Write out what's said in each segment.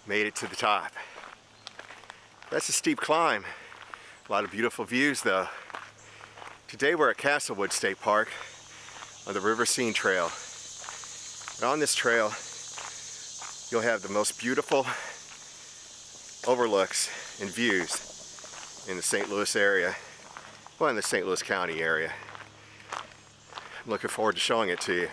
Made it to the top. That's a steep climb. A lot of beautiful views though. Today we're at Castlewood State Park on the River Scene Trail. And on this trail you'll have the most beautiful overlooks and views in the St. Louis area, well, in the St. Louis County area. I'm looking forward to showing it to you.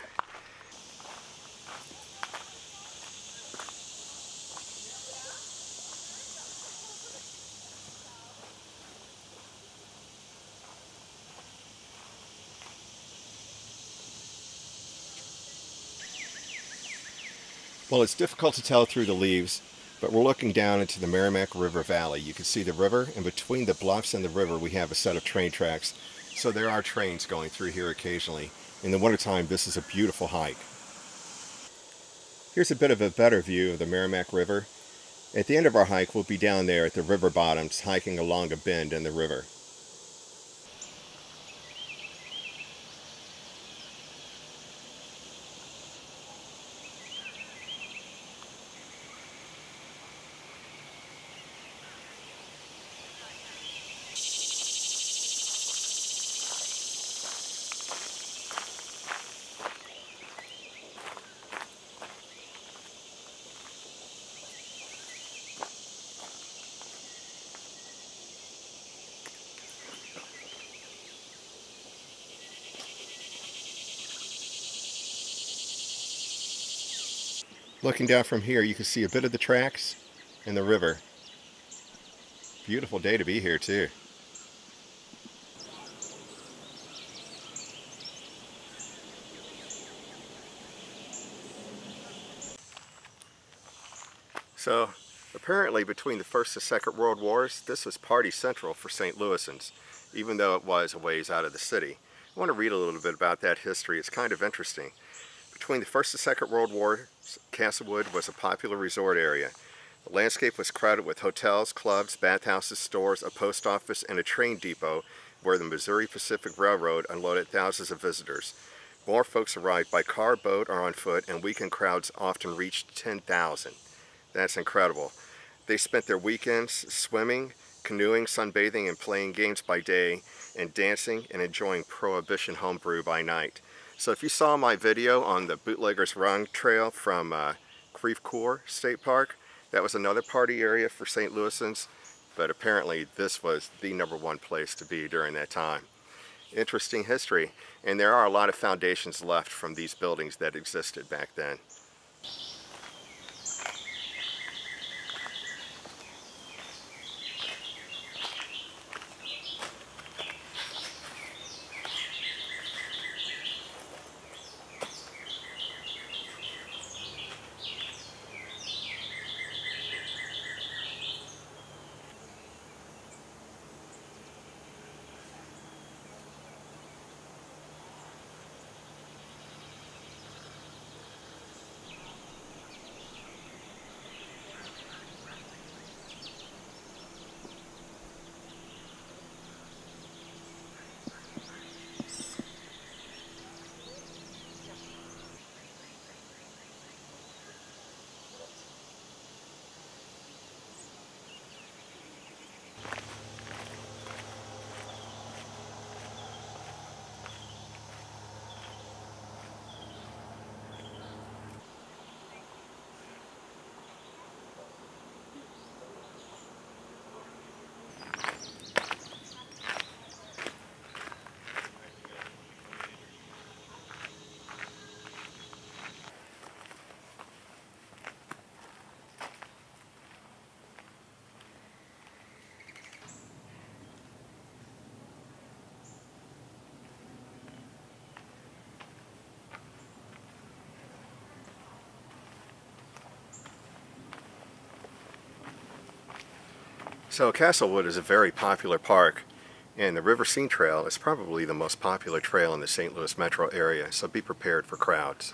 Well, it's difficult to tell through the leaves, but we're looking down into the Merrimack River Valley. You can see the river, and between the bluffs and the river we have a set of train tracks. So there are trains going through here occasionally. In the wintertime, this is a beautiful hike. Here's a bit of a better view of the Merrimack River. At the end of our hike, we'll be down there at the river bottoms, hiking along a bend in the river. Looking down from here, you can see a bit of the tracks and the river. Beautiful day to be here too. So apparently between the First and Second World Wars, this was party central for St. Louisans, even though it was a ways out of the city. I want to read a little bit about that history. It's kind of interesting. Between the First and Second World War, Castlewood was a popular resort area. The landscape was crowded with hotels, clubs, bathhouses, stores, a post office, and a train depot where the Missouri Pacific Railroad unloaded thousands of visitors. More folks arrived by car, boat, or on foot, and weekend crowds often reached 10,000. That's incredible. They spent their weekends swimming, canoeing, sunbathing, and playing games by day, and dancing and enjoying Prohibition homebrew by night. So if you saw my video on the Bootleggers Run Trail from Castlewood State Park, that was another party area for St. Louisans, but apparently this was the #1 place to be during that time. Interesting history, and there are a lot of foundations left from these buildings that existed back then. So Castlewood is a very popular park, and the River Scene Trail is probably the most popular trail in the St. Louis metro area, so be prepared for crowds.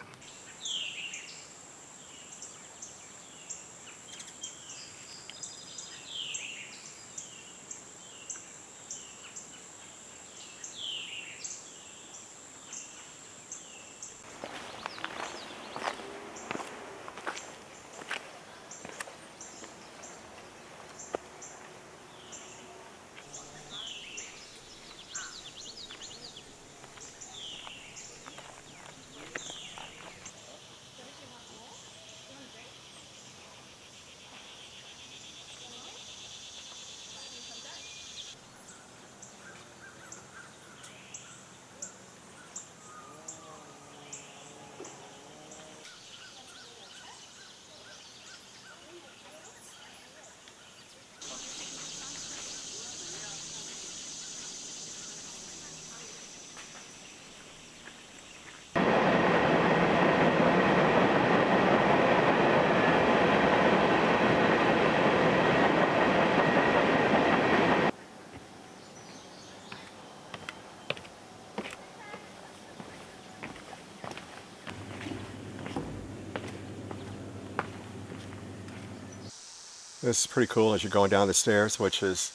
This is pretty cool as you're going down the stairs, which is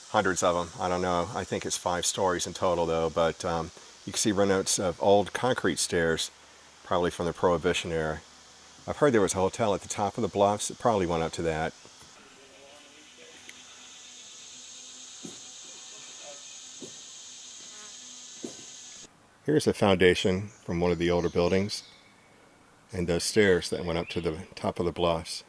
hundreds of them. I don't know. I think it's 5 stories in total though, but you can see remnants of old concrete stairs, probably from the Prohibition era. I've heard there was a hotel at the top of the bluffs. It probably went up to that. Here's a foundation from one of the older buildings and those stairs that went up to the top of the bluffs.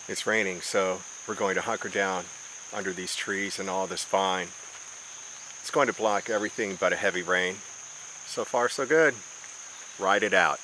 It's raining, so we're going to hunker down under these trees and all this vine. It's going to block everything but a heavy rain. So far, so good. Ride it out.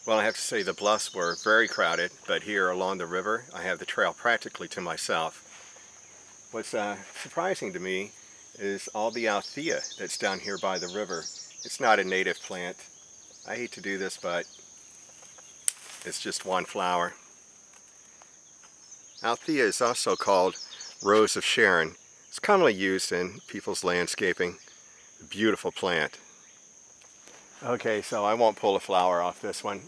Well, I have to say the bluffs were very crowded, but here along the river, I have the trail practically to myself. What's surprising to me is all the Althea that's down here by the river. It's not a native plant. I hate to do this, but it's just one flower. Althea is also called Rose of Sharon. It's commonly used in people's landscaping. A beautiful plant. Okay, so I won't pull a flower off this one.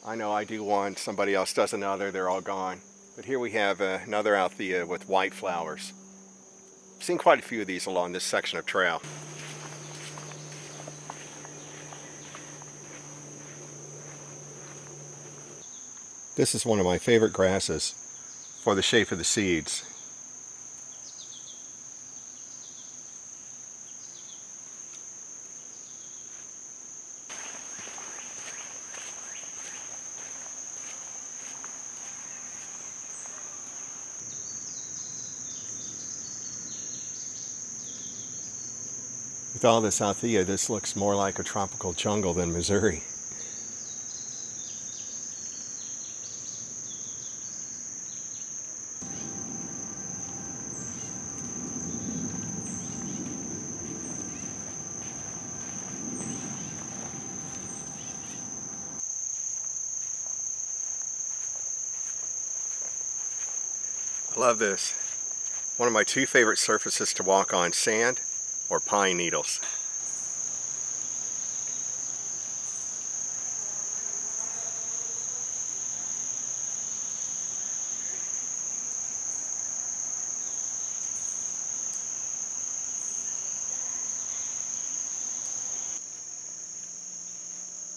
I know I do one, somebody else does another, they're all gone. But here we have another Althea with white flowers. I've seen quite a few of these along this section of trail. This is one of my favorite grasses for the shape of the seeds. With all this Althea, this looks more like a tropical jungle than Missouri. I love this. One of my 2 favorite surfaces to walk on, sand or pine needles.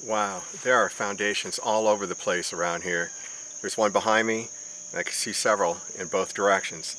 Wow, there are foundations all over the place around here. There's one behind me, and I can see several in both directions.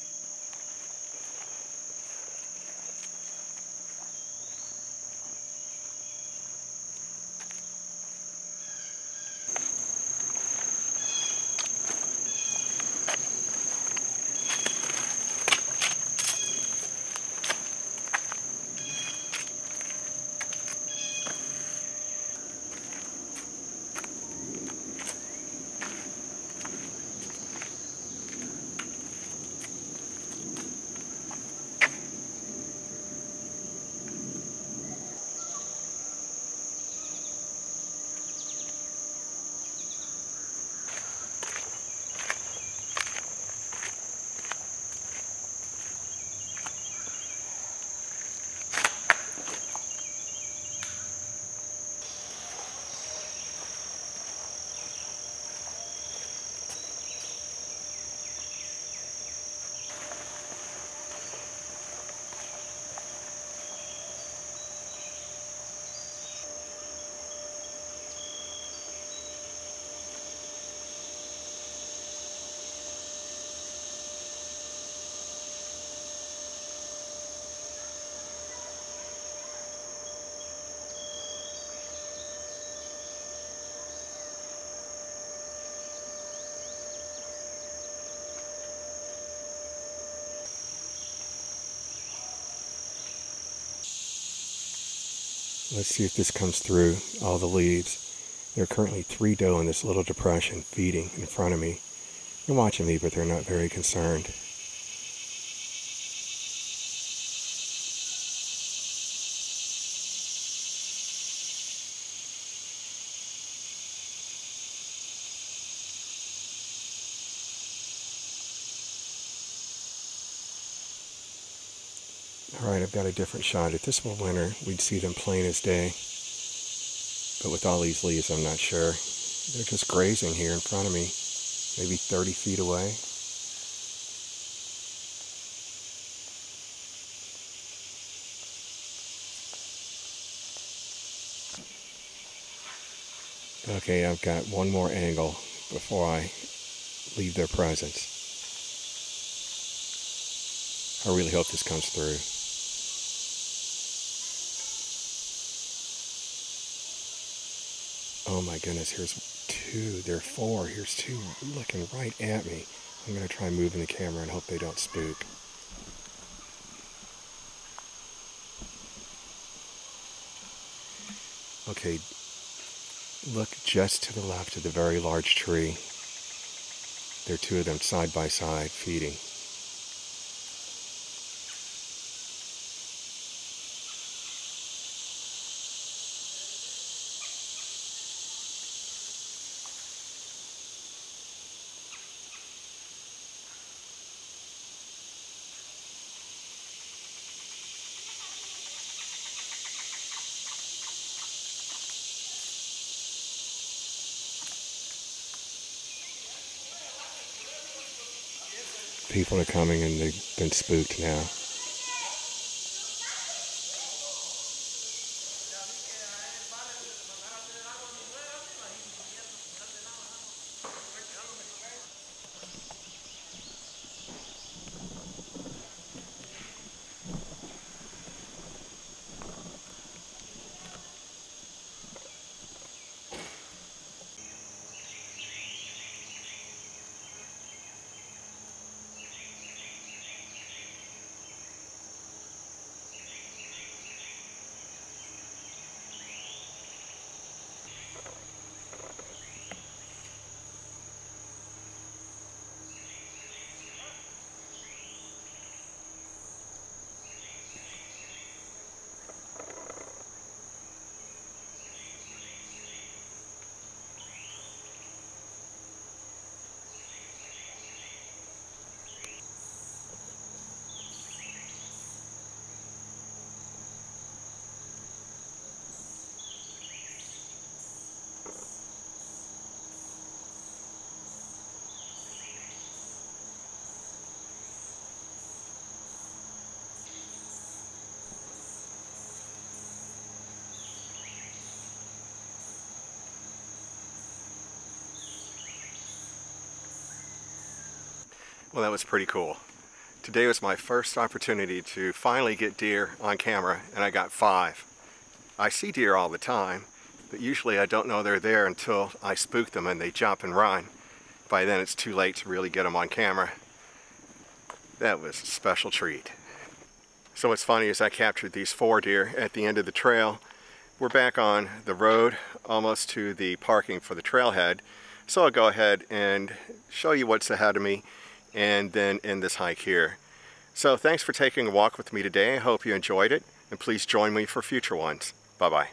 Let's see if this comes through all the leaves. There are currently 3 doe in this little depression feeding in front of me. They're watching me, but they're not very concerned. Alright, I've got a different shot. If this were winter, we'd see them plain as day. But with all these leaves, I'm not sure. They're just grazing here in front of me, maybe 30 feet away. Okay, I've got one more angle before I leave their presence. I really hope this comes through. Oh my goodness, here's 2. There are 4. Here's 2 looking right at me. I'm going to try moving the camera and hope they don't spook. Okay, look just to the left of the very large tree. There are 2 of them side by side feeding. People are coming and they've been spooked now. Well, that was pretty cool. Today was my first opportunity to finally get deer on camera, and I got 5. I see deer all the time, but usually I don't know they're there until I spook them and they jump and run. By then it's too late to really get them on camera. That was a special treat. So what's funny is I captured these 4 deer at the end of the trail. We're back on the road, almost to the parking for the trailhead. So I'll go ahead and show you what's ahead of me and then end this hike here. So thanks for taking a walk with me today. I hope you enjoyed it, and please join me for future ones. Bye-bye.